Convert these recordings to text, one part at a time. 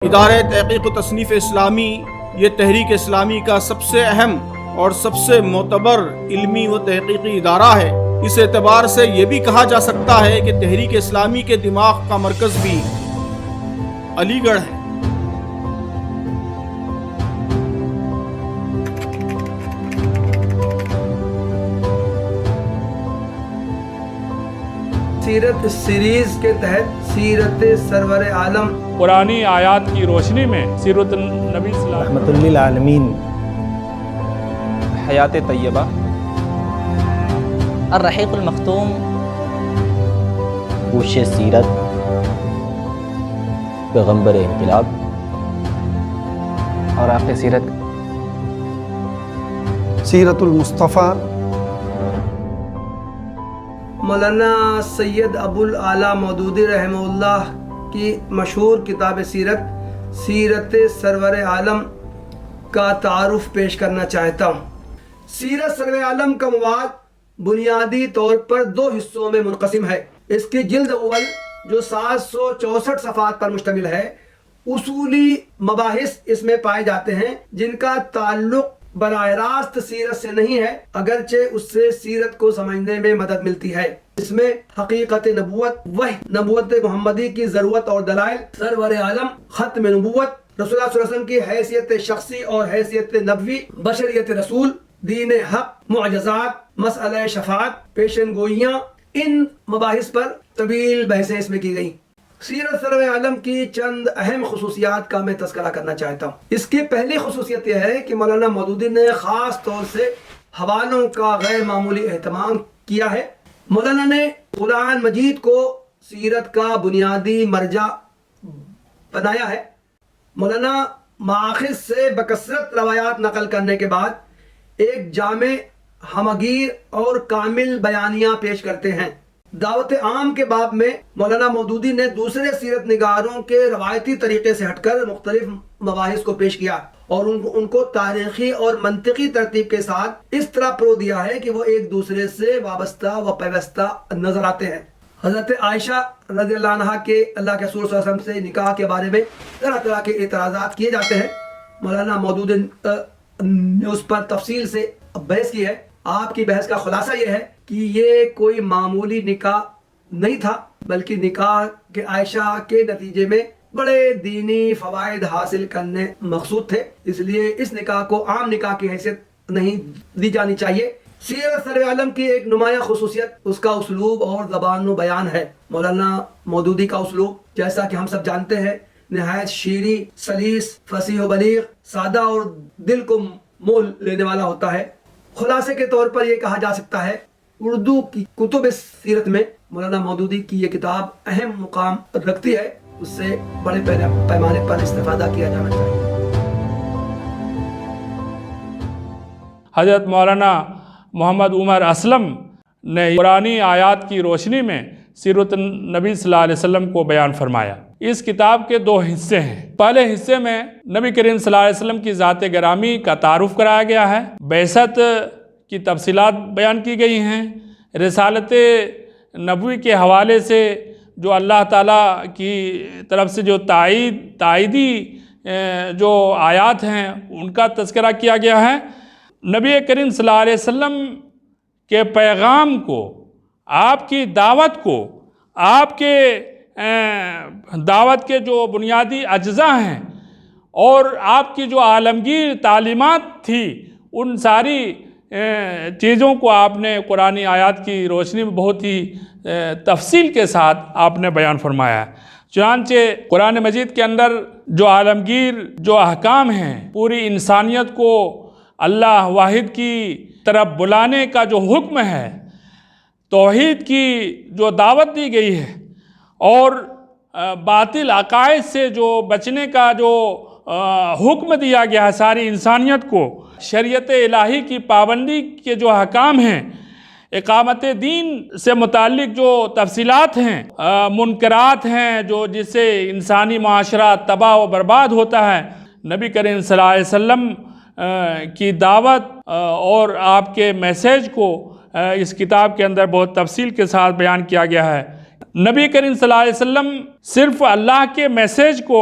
ادارہ تحقیق و تصنیف اسلامی یہ تحریک اسلامی کا سب سے اہم اور سب سے معتبر علمی و تحقیقی ادارہ ہے۔ اس اعتبار سے یہ بھی کہا جا سکتا ہے کہ تحریک اسلامی کے دماغ کا مرکز بھی علی گڑھ ہے۔ سیرت سیریز کے تحت سیرت سرور عالم قرآنی آیات کی روشنی میں سیرت النبی صلی اللہ علیہ رحمت للعالمین، حیات طیبہ، الرحیق المختوم، گوش سیرت، پیغمبر انقلاب اور آخر سیرت، سیرت المصطفیٰ، مولانا سید ابو الاعلیٰ مودودی رحمہ اللہ کی مشہور کتاب سیرت سیرت سرور عالم کا تعارف پیش کرنا چاہتا ہوں۔ سیرت سرور عالم کا مواد بنیادی طور پر 2 حصوں میں منقسم ہے۔ اس کی جلد اول جو 764 صفحات پر مشتمل ہے، اصولی مباحث اس میں پائے جاتے ہیں جن کا تعلق براہ راست سیرت سے نہیں ہے، اگرچہ اس سے سیرت کو سمجھنے میں مدد ملتی ہے۔ اس میں حقیقت نبوت، وحی نبوت محمدی کی ضرورت اور دلائل، سرور عالم، ختم نبوت، رسول اللہ صلی اللہ علیہ وسلم کی حیثیت شخصی اور حیثیت نبوی، بشریت رسول، دین حق، معجزات، مسئلہ شفاعت، پیشن گوئیاں، ان مباحث پر طویل بحثیں اس میں کی گئیں۔ سیرت سرور عالم کی چند اہم خصوصیات کا میں تذکرہ کرنا چاہتا ہوں۔ اس کی پہلی خصوصیت یہ ہے کہ مولانا مودودی نے خاص طور سے حوالوں کا غیر معمولی اہتمام کیا ہے۔ مولانا نے قرآن مجید کو سیرت کا بنیادی مرجع بنایا ہے۔ مولانا ماخذ سے بکثرت روایات نقل کرنے کے بعد ایک جامع، ہمگیر اور کامل بیانیہ پیش کرتے ہیں۔ دعوت عام کے باب میں مولانا مودودی نے دوسرے سیرت نگاروں کے روایتی طریقے سے ہٹ کر مختلف مباحث کو پیش کیا اور ان کو تاریخی اور منطقی ترتیب کے ساتھ اس طرح پرو دیا ہے کہ وہ ایک دوسرے سے وابستہ و پیوستہ نظر آتے ہیں۔ حضرت عائشہ رضی اللہ عنہا کے اللہ کے رسول صلی اللہ علیہ وسلم سے نکاح کے بارے میں طرح طرح کے اعتراضات کیے جاتے ہیں۔ مولانا مودودی نے اس پر تفصیل سے بحث کی ہے۔ آپ کی بحث کا خلاصہ یہ ہے کہ یہ کوئی معمولی نکاح نہیں تھا، بلکہ نکاح کے عائشہ کے نتیجے میں بڑے دینی فوائد حاصل کرنے مقصود تھے، اس لیے اس نکاح کو عام نکاح کی حیثیت نہیں دی جانی چاہیے۔ سیرت سرور عالم کی ایک نمایاں خصوصیت اس کا اسلوب اور زبان و بیان ہے۔ مولانا مودودی کا اسلوب، جیسا کہ ہم سب جانتے ہیں، نہایت شیریں، سلیس، فصیح و بلیغ، سادہ اور دل کو مول لینے والا ہوتا ہے۔ خلاصے کے طور پر یہ کہا جا سکتا ہے، اردو کی کتب سیرت میں مولانا مودودی کی یہ کتاب اہم مقام رکھتی ہے، اس سے بڑے پیمانے پر استفادہ کیا جانا چاہیے۔ حضرت مولانا محمد عمر اسلم نے قرآنی آیات کی روشنی میں سیرت النبی صلی اللہ علیہ وسلم کو بیان فرمایا۔ اس کتاب کے 2 حصے ہیں۔ پہلے حصے میں نبی کریم صلی اللہ علیہ وسلم کی ذات گرامی کا تعارف کرایا گیا ہے، بعثت کی تفصیلات بیان کی گئی ہیں، رسالت نبوی کے حوالے سے جو اللہ تعالیٰ کی طرف سے جو تائیدی جو آیات ہیں ان کا تذکرہ کیا گیا ہے۔ نبی کریم صلی اللہ علیہ وسلم کے پیغام کو، آپ کی دعوت کو، آپ کے دعوت کے جو بنیادی اجزاء ہیں اور آپ کی جو عالمگیر تعلیمات تھی، ان ساری چیزوں کو آپ نے قرآنی آیات کی روشنی میں بہت ہی تفصیل کے ساتھ آپ نے بیان فرمایا ہے۔ چنانچہ قرآن مجید کے اندر جو عالمگیر جو احکام ہیں، پوری انسانیت کو اللہ واحد کی طرف بلانے کا جو حکم ہے، توحید کی جو دعوت دی گئی ہے اور باطل عقائد سے جو بچنے کا جو حکم دیا گیا ہے ساری انسانیت کو، شریعت الہی کی پابندی کے جو احکام ہیں، اقامت دین سے متعلق جو تفصیلات ہیں، منکرات ہیں جو جس سے انسانی معاشرہ تباہ و برباد ہوتا ہے، نبی کریم صلی اللہ علیہ وسلم کی دعوت اور آپ کے میسیج کو اس کتاب کے اندر بہت تفصیل کے ساتھ بیان کیا گیا ہے۔ نبی کریم صلی اللہ علیہ وسلم صرف اللہ کے میسیج کو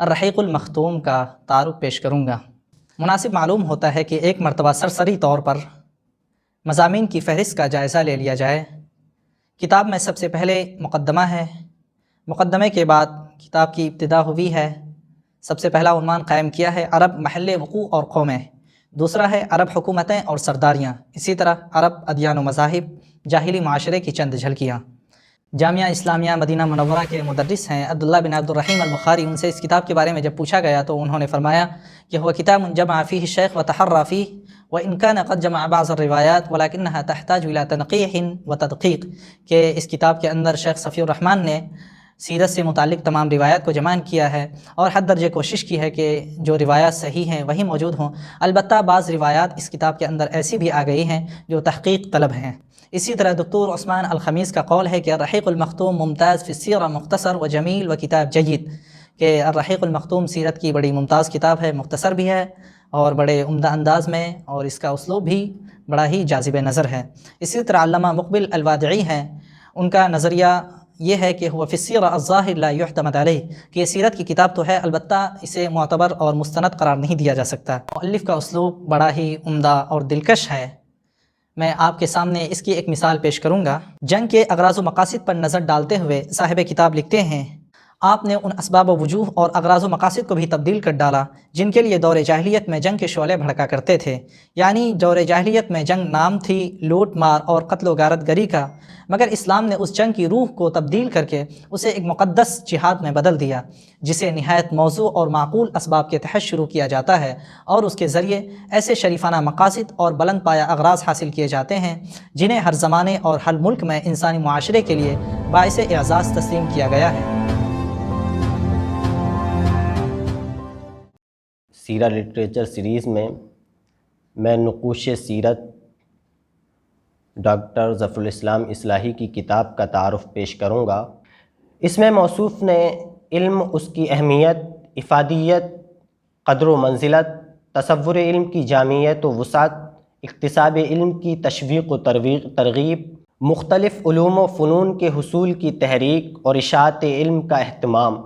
الرحیق المختوم کا تعارف پیش کروں گا۔ مناسب معلوم ہوتا ہے کہ ایک مرتبہ سرسری طور پر مضامین کی فہرست کا جائزہ لے لیا جائے۔ کتاب میں سب سے پہلے مقدمہ ہے، مقدمے کے بعد کتاب کی ابتدا ہوئی ہے۔ سب سے پہلا عنوان قائم کیا ہے عرب محل وقوع اور قومیں، دوسرا ہے عرب حکومتیں اور سرداریاں، اسی طرح عرب ادیان و مذاہب، جاہلی معاشرے کی چند جھلکیاں۔ جامعہ اسلامیہ مدینہ منورہ کے مدرس ہیں عبداللہ بن عبد الرحیم البخاری، ان سے اس کتاب کے بارے میں جب پوچھا گیا تو انہوں نے فرمایا کہ وہ کتاب جمع فیہ الشیخ وتحری فیہ وان کان قد جمع بعض الروایات ولکنها تحتاج الى تنقیح وتدقیق، کہ اس کتاب کے اندر شیخ صفی الرحمن نے سیرت سے متعلق تمام روایات کو جمع کیا ہے اور حد درجے کوشش کی ہے کہ جو روایات صحیح ہیں وہی موجود ہوں، البتہ بعض روایات اس کتاب کے اندر ایسی بھی آ گئی ہیں جو تحقیق طلب ہیں۔ اسی طرح دکتور عثمان الخمیس کا قول ہے کہ الرحیق المختوم ممتاز فی السیرہ مختصر و جمیل و کتاب جید، کہ الرحیق المختوم سیرت کی بڑی ممتاز کتاب ہے، مختصر بھی ہے اور بڑے عمدہ انداز میں، اور اس کا اسلوب بھی بڑا ہی جاذب نظر ہے۔ اسی طرح علامہ مقبل الوادعی ہیں، ان کا نظریہ یہ ہے کہ وہ فی السیرہ الظاہر لا یعتمد علیہ، کہ یہ سیرت کی کتاب تو ہے البتہ اسے معتبر اور مستند قرار نہیں دیا جا سکتا۔ مؤلف کا اسلوب بڑا ہی عمدہ اور دلکش ہے۔ میں آپ کے سامنے اس کی ایک مثال پیش کروں گا۔ جنگ کے اغراض و مقاصد پر نظر ڈالتے ہوئے صاحب کتاب لکھتے ہیں، آپ نے ان اسباب و وجوہ اور اغراض و مقاصد کو بھی تبدیل کر ڈالا جن کے لیے دور جاہلیت میں جنگ کے شعلے بھڑکا کرتے تھے، یعنی دور جاہلیت میں جنگ نام تھی لوٹ مار اور قتل و غارت گری کا، مگر اسلام نے اس جنگ کی روح کو تبدیل کر کے اسے ایک مقدس جہاد میں بدل دیا، جسے نہایت موزوں اور معقول اسباب کے تحت شروع کیا جاتا ہے اور اس کے ذریعے ایسے شریفانہ مقاصد اور بلند پایہ اغراض حاصل کیے جاتے ہیں جنہیں ہر زمانے اور ہر ملک میں انسانی معاشرے کے لیے باعث اعزاز تسلیم کیا گیا ہے۔ سیرہ لٹریچر سیریز میں نقوش سیرت ڈاکٹر ظفر الاسلام اصلاحی کی کتاب کا تعارف پیش کروں گا۔ اس میں موصوف نے علم، اس کی اہمیت، افادیت، قدر و منزلت، تصور علم کی جامعیت و وسعت، اکتساب علم کی تشویق و ترغیب، مختلف علوم و فنون کے حصول کی تحریک اور اشاعت علم کا اہتمام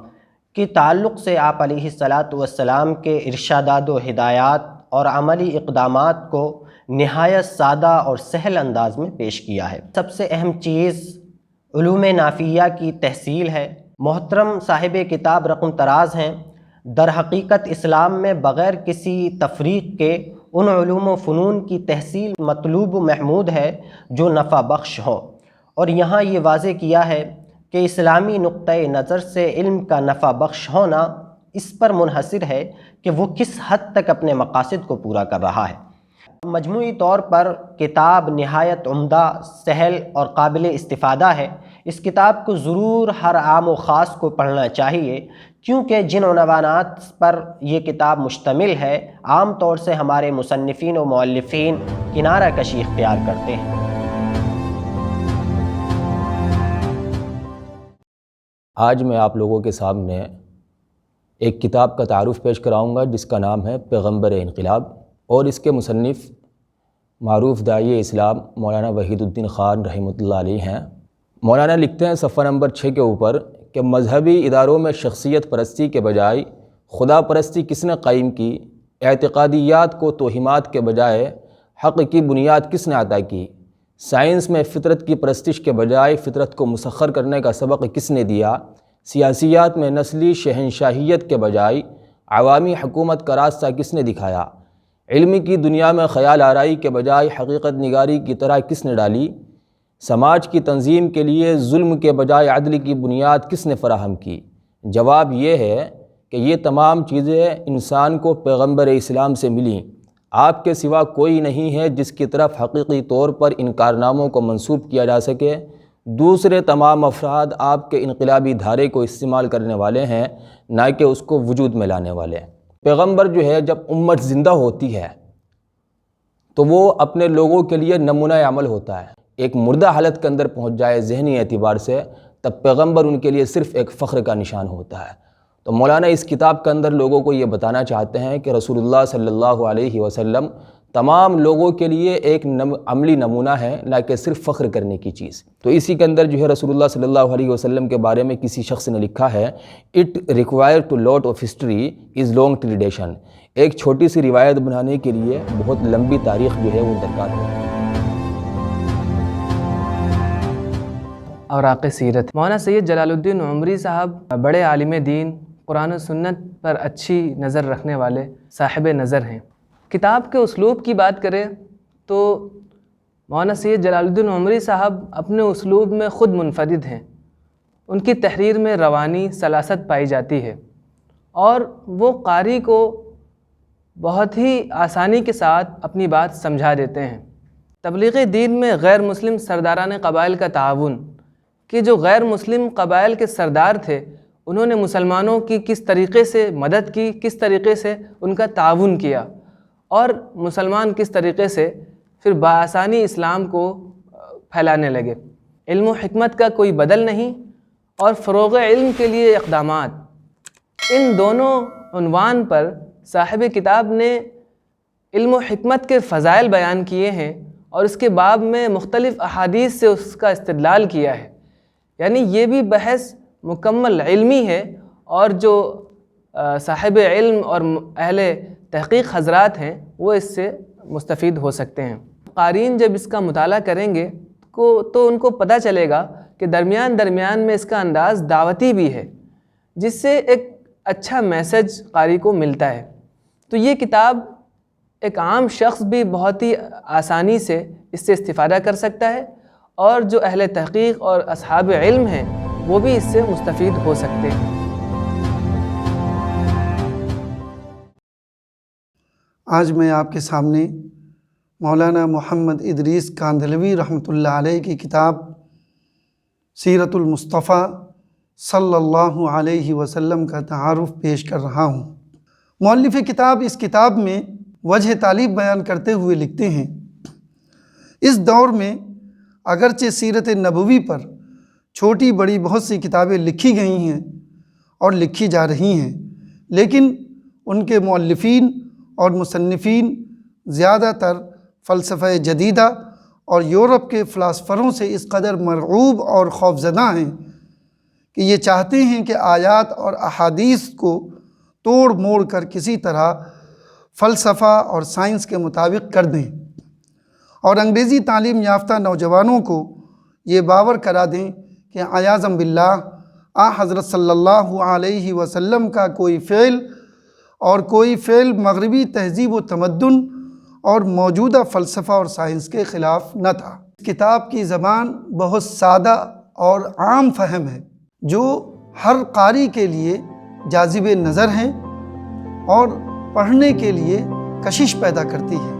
کے تعلق سے آپ علیہ الصلاۃ والسلام کے ارشادات و ہدایات اور عملی اقدامات کو نہایت سادہ اور سہل انداز میں پیش کیا ہے۔ سب سے اہم چیز علوم نافیہ کی تحصیل ہے۔ محترم صاحب کتاب رقم طراز ہیں، در حقیقت اسلام میں بغیر کسی تفریق کے ان علوم و فنون کی تحصیل مطلوب و محمود ہے جو نفع بخش ہوں، اور یہاں یہ واضح کیا ہے کہ اسلامی نقطۂ نظر سے علم کا نفع بخش ہونا اس پر منحصر ہے کہ وہ کس حد تک اپنے مقاصد کو پورا کر رہا ہے۔ مجموعی طور پر کتاب نہایت عمدہ، سہل اور قابل استفادہ ہے۔ اس کتاب کو ضرور ہر عام و خاص کو پڑھنا چاہیے، کیونکہ جن عنوانات پر یہ کتاب مشتمل ہے عام طور سے ہمارے مصنفین و مؤلفین کنارہ کشی اختیار کرتے ہیں۔ آج میں آپ لوگوں کے سامنے ایک کتاب کا تعارف پیش کراؤں گا جس کا نام ہے پیغمبر انقلاب، اور اس کے مصنف معروف داعی اسلام مولانا وحید الدین خان رحمۃ اللہ علیہ ہیں۔ مولانا لکھتے ہیں صفحہ نمبر 6 کے اوپر کہ مذہبی اداروں میں شخصیت پرستی کے بجائے خدا پرستی کس نے قائم کی؟ اعتقادیات کو توہمات کے بجائے حق کی بنیاد کس نے عطا کی؟ سائنس میں فطرت کی پرستش کے بجائے فطرت کو مسخر کرنے کا سبق کس نے دیا؟ سیاسیات میں نسلی شہنشاہیت کے بجائے عوامی حکومت کا راستہ کس نے دکھایا؟ علم کی دنیا میں خیال آرائی کے بجائے حقیقت نگاری کی طرح کس نے ڈالی؟ سماج کی تنظیم کے لیے ظلم کے بجائے عدل کی بنیاد کس نے فراہم کی؟ جواب یہ ہے کہ یہ تمام چیزیں انسان کو پیغمبر اسلام سے ملیں۔ آپ کے سوا کوئی نہیں ہے جس کی طرف حقیقی طور پر ان کارناموں کو منسوب کیا جا سکے۔ دوسرے تمام افراد آپ کے انقلابی دھارے کو استعمال کرنے والے ہیں، نہ کہ اس کو وجود میں لانے والے۔ پیغمبر جو ہے جب امت زندہ ہوتی ہے تو وہ اپنے لوگوں کے لیے نمونہ عمل ہوتا ہے۔ ایک مردہ حالت کے اندر پہنچ جائے ذہنی اعتبار سے، تب پیغمبر ان کے لیے صرف ایک فخر کا نشان ہوتا ہے۔ تو مولانا اس کتاب کے اندر لوگوں کو یہ بتانا چاہتے ہیں کہ رسول اللہ صلی اللہ علیہ وسلم تمام لوگوں کے لیے ایک عملی نمونہ ہے، نہ کہ صرف فخر کرنے کی چیز۔ تو اسی کے اندر جو ہے رسول اللہ صلی اللہ علیہ وسلم کے بارے میں کسی شخص نے لکھا ہے، it require to lot of history is long tradition, ایک چھوٹی سی روایت بنانے کے لیے بہت لمبی تاریخ جو ہے وہ درکار ہے۔ اوراق سیرت، مولانا سید جلال الدین عمری صاحب بڑے عالم دین، قرآن و سنت پر اچھی نظر رکھنے والے صاحب نظر ہیں۔ کتاب کے اسلوب کی بات کریں تو مولانا سید جلال الدین عمری صاحب اپنے اسلوب میں خود منفرد ہیں، ان کی تحریر میں روانی سلاست پائی جاتی ہے اور وہ قاری کو بہت ہی آسانی کے ساتھ اپنی بات سمجھا دیتے ہیں۔ تبلیغ دین میں غیر مسلم سرداران قبائل کا تعاون، کہ جو غیر مسلم قبائل کے سردار تھے انہوں نے مسلمانوں کی کس طریقے سے مدد کی، کس طریقے سے ان کا تعاون کیا، اور مسلمان کس طریقے سے پھر بآسانی اسلام کو پھیلانے لگے۔ علم و حکمت کا کوئی بدل نہیں اور فروغ علم کے لیے اقدامات، ان دونوں عنوان پر صاحب کتاب نے علم و حکمت کے فضائل بیان کیے ہیں اور اس کے باب میں مختلف احادیث سے اس کا استدلال کیا ہے۔ یعنی یہ بھی بحث مکمل علمی ہے اور جو صاحب علم اور اہل تحقیق حضرات ہیں وہ اس سے مستفید ہو سکتے ہیں۔ قارئین جب اس کا مطالعہ کریں گے تو ان کو پتہ چلے گا کہ درمیان میں اس کا انداز دعوتی بھی ہے، جس سے ایک اچھا میسج قاری کو ملتا ہے۔ تو یہ کتاب ایک عام شخص بھی بہت ہی آسانی سے اس سے استفادہ کر سکتا ہے اور جو اہل تحقیق اور اصحاب علم ہیں وہ بھی اس سے مستفید ہو سکتے ہیں۔ آج میں آپ کے سامنے مولانا محمد ادریس کاندھلوی رحمۃ اللہ علیہ کی کتاب سیرت المصطفیٰ صلی اللہ علیہ وسلم کا تعارف پیش کر رہا ہوں۔ مؤلف کتاب اس کتاب میں وجہ تعلیب بیان کرتے ہوئے لکھتے ہیں، اس دور میں اگرچہ سیرت نبوی پر چھوٹی بڑی بہت سی کتابیں لکھی گئی ہیں اور لکھی جا رہی ہیں، لیکن ان کے مؤلفین اور مصنفین زیادہ تر فلسفہ جدیدہ اور یورپ کے فلاسفروں سے اس قدر مرعوب اور خوفزدہ ہیں کہ یہ چاہتے ہیں کہ آیات اور احادیث کو توڑ موڑ کر کسی طرح فلسفہ اور سائنس کے مطابق کر دیں اور انگریزی تعلیم یافتہ نوجوانوں کو یہ باور کرا دیں کہ عیاذاً باللہ حضرت صلی اللہ علیہ وسلم کا کوئی فعل مغربی تہذیب و تمدن اور موجودہ فلسفہ اور سائنس کے خلاف نہ تھا۔ کتاب کی زبان بہت سادہ اور عام فہم ہے جو ہر قاری کے لیے جاذب نظر ہے اور پڑھنے کے لیے کشش پیدا کرتی ہے۔